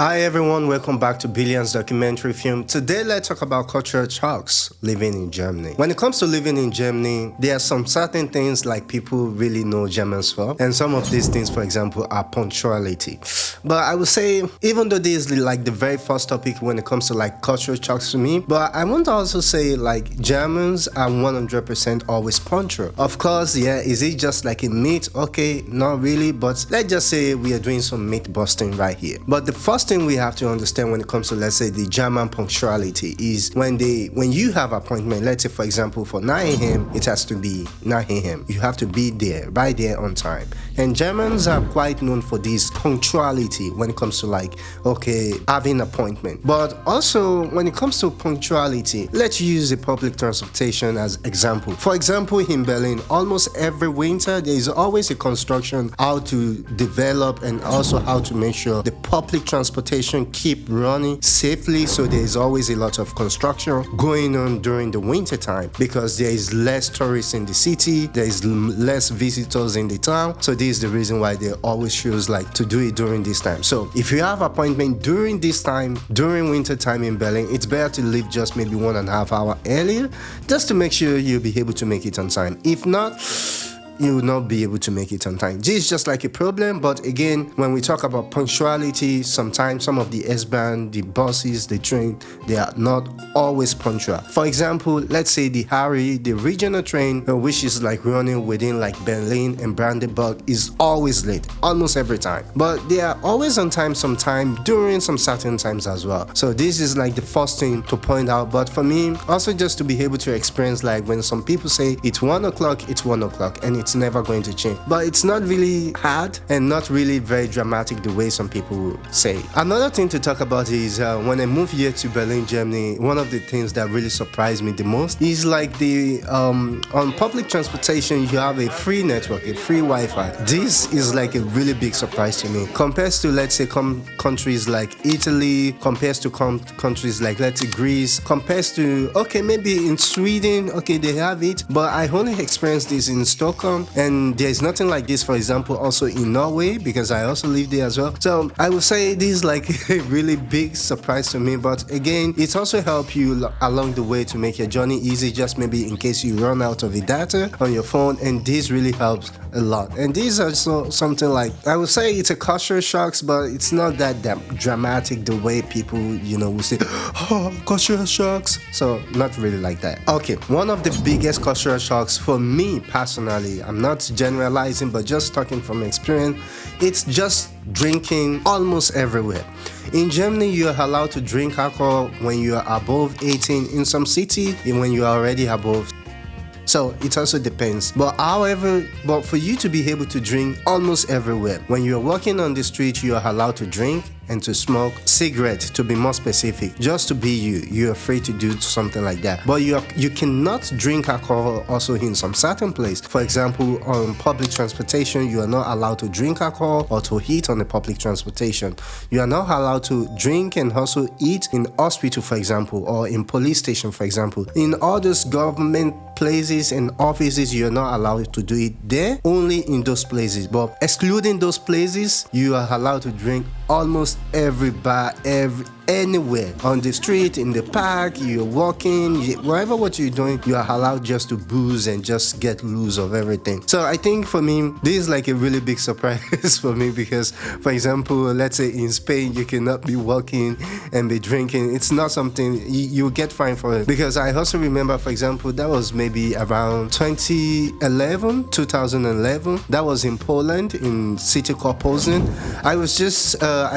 Hi everyone, welcome back to Billions documentary film. Today let's talk about cultural shocks living in Germany. When it comes to living in Germany, there are some certain things like people really know Germans for, and some of these things, for example, are punctuality. But I would say, even though this is like the very first topic when it comes to like cultural shocks to me, but I want to also say like Germans are 100% always punctual. Of course, yeah, is it just like a myth? Okay, not really, but let's just say we are doing some myth busting right here. But the first thing we have to understand when it comes to, let's say, the German punctuality is when you have appointment, let's say for example for 9 a.m. it has to be 9 a.m. You have to be there, right there on time. And Germans are quite known for this punctuality when it comes to like, okay, having appointment. But also when it comes to punctuality, let's use the public transportation as example. For example, in Berlin, almost every winter there is always a construction how to develop and also how to make sure the public transportation keep running safely. So there is always a lot of construction going on during the winter time because there is less tourists in the city, there is less visitors in the town. So this is the reason why they always choose like to do it during this time. So if you have appointment during this time, during winter time in Berlin, it's better to leave just maybe 1.5 hours earlier just to make sure you'll be able to make it on time. If not, you will not be able to make it on time. This is just like a problem, but again, when we talk about punctuality, sometimes some of the S-Bahn, the buses, the train, they are not always punctual. For example, let's say the Harry, the regional train, which is like running within like Berlin and Brandenburg, is always late, almost every time. But they are always on time sometime during some certain times as well. So this is like the first thing to point out. But for me, also just to be able to experience like when some people say it's 1 o'clock, it's 1 o'clock, and it's never going to change. But it's not really hard and not really very dramatic the way some people say. Another thing to talk about is when I moved here to Berlin, Germany, one of the things that really surprised me the most is like the on public transportation you have a free network, a free Wi-Fi. This is like a really big surprise to me compared to, let's say, countries like Italy, compared to countries like, let's say, Greece, compared to, okay, maybe in Sweden, okay, they have it, but I only experienced this in Stockholm. And there's nothing like this, for example, also in Norway, because I also live there as well. So I would say this is like a really big surprise to me. But again, it also helps you along the way to make your journey easy, just maybe in case you run out of the data on your phone. And this really helps a lot. And this is also something like, I would say it's a cultural shock, but it's not that dramatic the way people, will say, oh, cultural shocks. So not really like that. Okay, one of the biggest cultural shocks for me personally, I'm not generalizing, but just talking from experience, it's just drinking almost everywhere. In Germany, you are allowed to drink alcohol when you are above 18. In some city, and when you are already above. So it also depends. But for you to be able to drink almost everywhere, when you're walking on the street, you are allowed to drink and to smoke cigarettes, to be more specific, just to be you're free to do something like that. But you cannot drink alcohol also in some certain place. For example, on public transportation, you are not allowed to drink alcohol or to eat on the public transportation. You are not allowed to drink and also eat in hospital, for example, or in police station, for example. In all those government places and offices, you are not allowed to do it there, only in those places. But excluding those places, you are allowed to drink almost every bar, anywhere, on the street, in the park, you're walking, wherever what you're doing, you are allowed just to booze and just get loose of everything. So I think for me, this is like a really big surprise for me because, for example, let's say in Spain, you cannot be walking and be drinking. It's not something you get fined for it. Because I also remember, for example, that was maybe around 2011. That was in Poland, in city called Poznań. I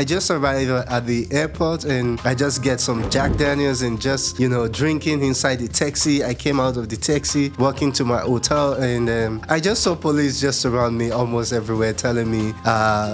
just arrived at the airport and I just get some Jack Daniels and just, drinking inside the taxi. I came out of the taxi, walking to my hotel, and I just saw police just around me almost everywhere telling me,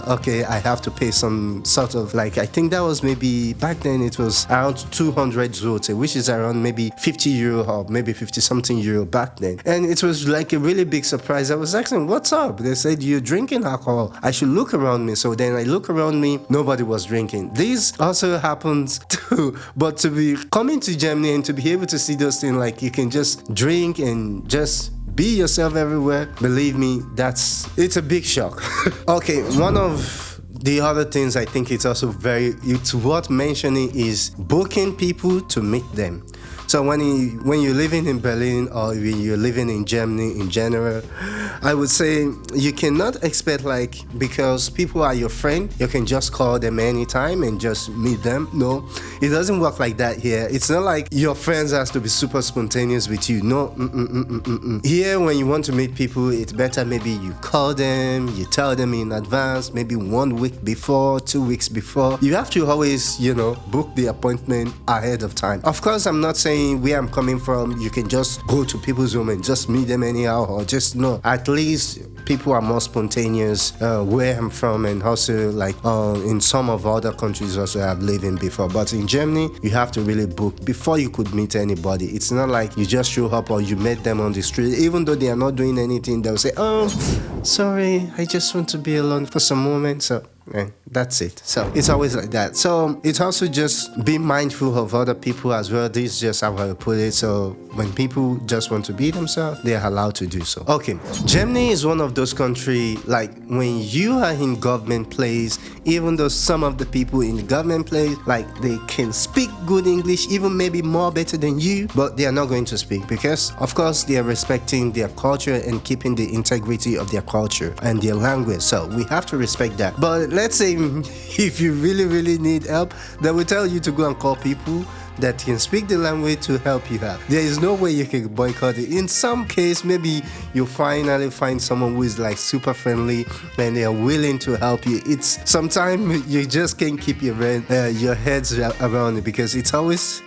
okay, I have to pay some sort of like, I think that was maybe, back then it was around 200 zloty, which is around maybe 50 euro or maybe 50 something euro back then. And it was like a really big surprise. I was asking, what's up? They said, you're drinking alcohol. I should look around me. So then I look around me, nobody was drinking. This also happened too, but to be coming to Germany and to be able to see those things, like you can just drink and just be yourself everywhere, believe me, it's a big shock. Okay, one of the other things I think it's also it's worth mentioning is booking people to meet them. So when you're living in Berlin or when you're living in Germany in general, I would say you cannot expect like, because people are your friend, you can just call them anytime and just meet them. No, it doesn't work like that here. It's not like your friends has to be super spontaneous with you. No. Here, when you want to meet people, it's better maybe you call them, you tell them in advance, maybe 1 week before, 2 weeks before. You have to always, book the appointment ahead of time. Of course, I'm not saying where I'm coming from, you can just go to people's home and just meet them anyhow, or just no. At least people are more spontaneous where I'm from, and also like in some of other countries also I've lived in before. But in Germany, you have to really book before you could meet anybody. It's not like you just show up or you met them on the street. Even though they are not doing anything, they'll say, "Oh, sorry, I just want to be alone for some moments." So and that's it. So it's always like that. So it's also just be mindful of other people as well. This is just how I put it. So when people just want to be themselves, they are allowed to do so. Okay, Germany is one of those countries, like when you are in government place, even though some of the people in the government place, like they can speak good English, even maybe more better than you, but they are not going to speak because of course they are respecting their culture and keeping the integrity of their culture and their language. So we have to respect that. But let's say if you really need help, they will tell you to go and call people that can speak the language to help you out. There is no way you can boycott it. In some case, maybe you finally find someone who is like super friendly and they are willing to help you. It's sometimes you just can't keep your heads around it, because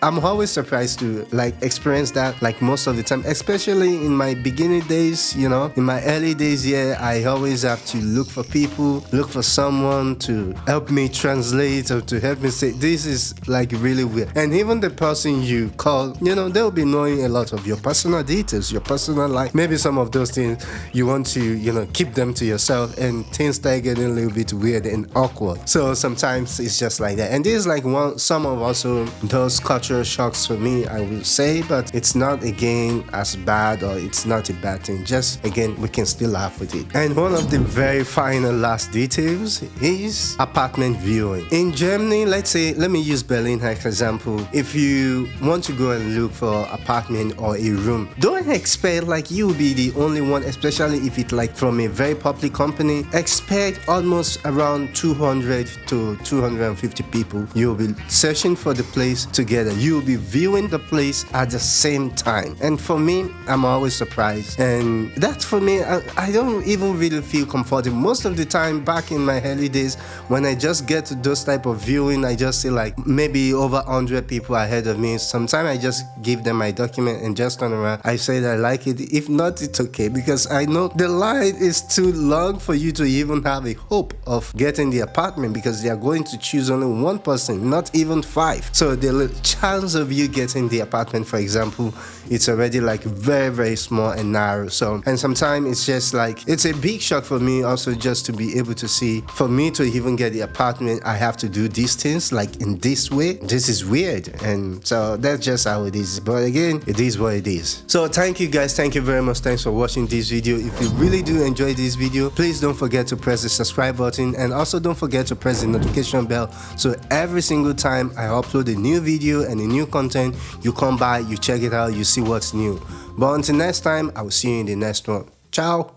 I'm always surprised to like experience that like most of the time, especially in my beginning days, in my early days here, I always have to look for someone to help me translate or to help me say this is like really weird. And even the person you call, they'll be knowing a lot of your personal details, your personal life. Maybe some of those things you want to, keep them to yourself, and things start getting a little bit weird and awkward. So sometimes it's just like that. And this is like some of also those cultural shocks for me, I will say, but it's not again as bad, or it's not a bad thing. Just again, we can still laugh with it. And one of the very final last details is apartment viewing. In Germany, let me use Berlin as an example. If you want to go and look for apartment or a room, don't expect like you will be the only one, especially if it's like from a very public company. Expect almost around 200 to 250 people. You'll be searching for the place together. You'll be viewing the place at the same time. And for me, I'm always surprised. And that for me, I don't even really feel comfortable. Most of the time back in my early days, when I just get to those type of viewing, I just see like maybe over 100 people ahead of me. Sometimes I just give them my document and just turn around. I say that I like it. If not, it's okay, because I know the line is too long for you to even have a hope of getting the apartment, because they are going to choose only one person, not even 5. So the chance of you getting the apartment, for example, it's already like very small and narrow. So, and sometimes it's just like, it's a big shock for me also just to be able to see, for me to even get the apartment, I have to do these things like in this way. This is weird. And so that's just how it is. But again, it is what it is. So thank you guys. Thank you very much. Thanks for watching this video. If you really do enjoy this video, please don't forget to press the subscribe button, and also don't forget to press the notification bell, so every single time I upload a new video and a new content, you come by, you check it out, you see what's new. But until next time, I will see you in the next one. Ciao.